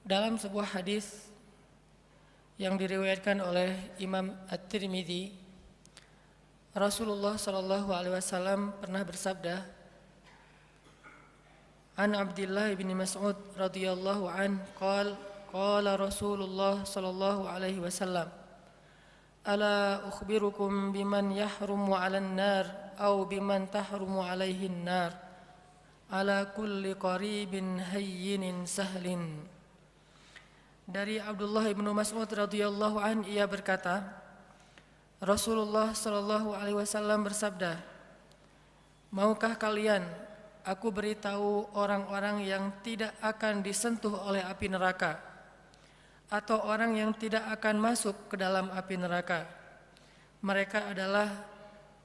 Dalam sebuah hadis yang diriwayatkan oleh Imam At-Tirmidzi, Rasulullah sallallahu alaihi wasallam pernah bersabda, An Abdullah bin Mas'ud radhiyallahu an qala Rasulullah sallallahu alaihi wasallam, Ala ukhbirukum biman yahrumu 'alan nar aw biman tahrumu 'alaihi an-nar, ala kulli qaribin hayyinin sahlin. Dari Abdullah bin Mas'ud radhiyallahu an, ia berkata, Rasulullah sallallahu alaihi wasallam bersabda, maukah kalian aku beritahu orang-orang yang tidak akan disentuh oleh api neraka, atau orang yang tidak akan masuk ke dalam api neraka? Mereka adalah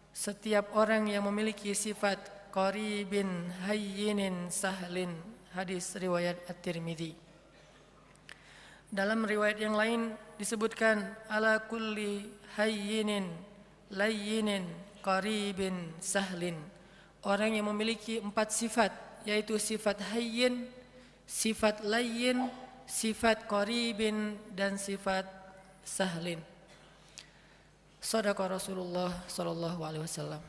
setiap orang yang memiliki sifat qaribin hayyinin sahlin. Hadis riwayat At-Tirmidzi. Dalam riwayat yang lain disebutkan ala kulli hayyinin layyinin qaribin sahlin. Orang yang memiliki 4 sifat, yaitu sifat hayyin, sifat layyin, sifat qaribin, dan sifat sahlin. Shadaqa Rasulullah sallallahu alaihi wasallam.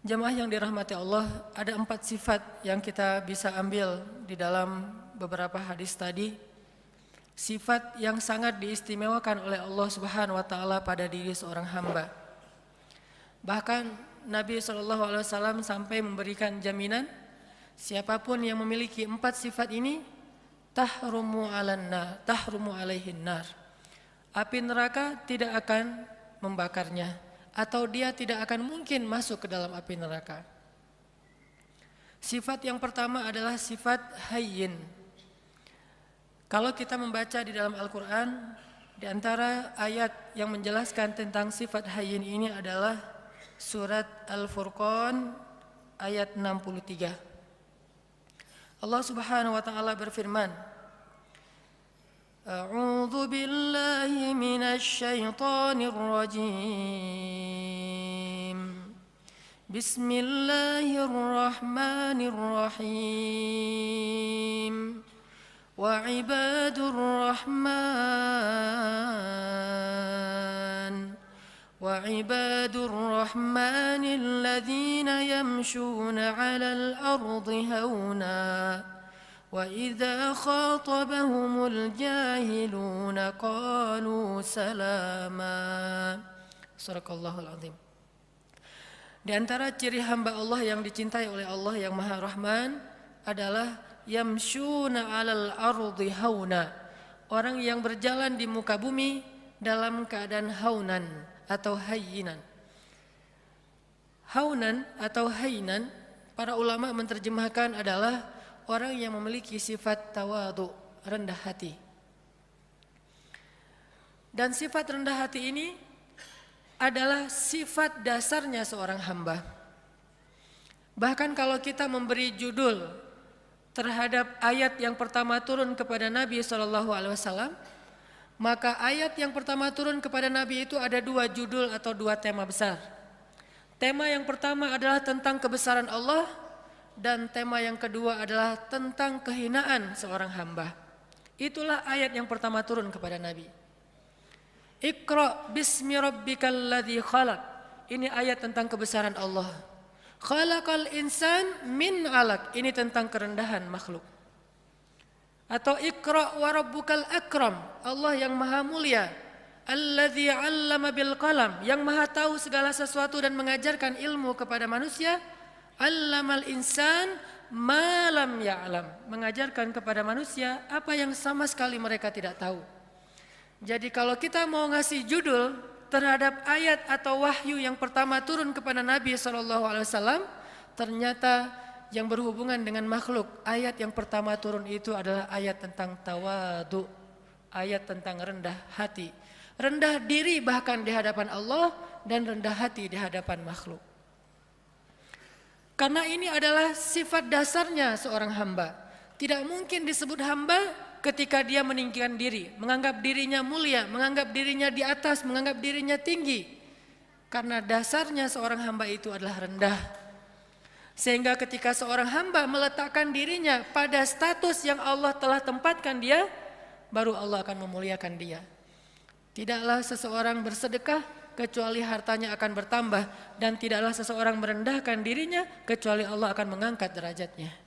Jemaah yang dirahmati Allah, ada 4 sifat yang kita bisa ambil di dalam beberapa hadis tadi. Sifat yang sangat diistimewakan oleh Allah Subhanahu wa taala pada diri seorang hamba. Bahkan Nabi SAW sampai memberikan jaminan, siapapun yang memiliki 4 sifat ini, tahrumu alaihin nar. Api neraka tidak akan membakarnya, atau dia tidak akan mungkin masuk ke dalam api neraka. Sifat yang pertama adalah sifat hayyin. Kalau kita membaca di dalam Al-Quran, di antara ayat yang menjelaskan tentang sifat hayyin ini adalah surat Al-Furqan ayat 63. Allah Subhanahu wa taala berfirman, A'udzu billahi minasy syaithanir rajim. Bismillahirrahmanirrahim. وعباد الرحمن الذين يمشون على الأرض هونا وإذا خاطبهم الجاهلون قالوا سلاما. Sadaqallahul azim. Di antara ciri hamba Allah yang dicintai oleh Allah yang Maha Rahman adalah yamshuna 'alal ardi hauna, orang yang berjalan di muka bumi dalam keadaan haunan atau hayyinan. Haunan atau hayyinan, para ulama menerjemahkan adalah orang yang memiliki sifat tawadhu, rendah hati. Dan sifat rendah hati ini adalah sifat dasarnya seorang hamba. Bahkan kalau kita memberi judul terhadap ayat yang pertama turun kepada Nabi SAW, maka ayat yang pertama turun kepada Nabi itu ada 2 judul atau 2 tema besar. Tema yang pertama adalah tentang kebesaran Allah, dan tema yang kedua adalah tentang kehinaan seorang hamba. Itulah ayat yang pertama turun kepada Nabi. Iqra bismi rabbikal ladzi khalaq. Ini ayat tentang kebesaran Allah. Khalaqal insan min 'alaq, ini tentang kerendahan makhluk. Atau Iqra wa rabbukal akram, Allah yang maha mulia, alladzi 'allama bil qalam, yang maha tahu segala sesuatu dan mengajarkan ilmu kepada manusia. 'Allamal insan ma lam ya'lam, mengajarkan kepada manusia apa yang sama sekali mereka tidak tahu. Jadi kalau kita mau ngasih judul terhadap ayat atau wahyu yang pertama turun kepada Nabi SAW, ternyata yang berhubungan dengan makhluk, ayat yang pertama turun itu adalah ayat tentang tawadhu, ayat tentang rendah hati, rendah diri bahkan di hadapan Allah, dan rendah hati di hadapan makhluk. Karena ini adalah sifat dasarnya seorang hamba. Tidak mungkin disebut hamba ketika dia meninggikan diri, menganggap dirinya mulia, menganggap dirinya di atas, menganggap dirinya tinggi. Karena dasarnya seorang hamba itu adalah rendah. Sehingga ketika seorang hamba meletakkan dirinya pada status yang Allah telah tempatkan dia, baru Allah akan memuliakan dia. Tidaklah seseorang bersedekah kecuali hartanya akan bertambah, dan tidaklah seseorang merendahkan dirinya kecuali Allah akan mengangkat derajatnya.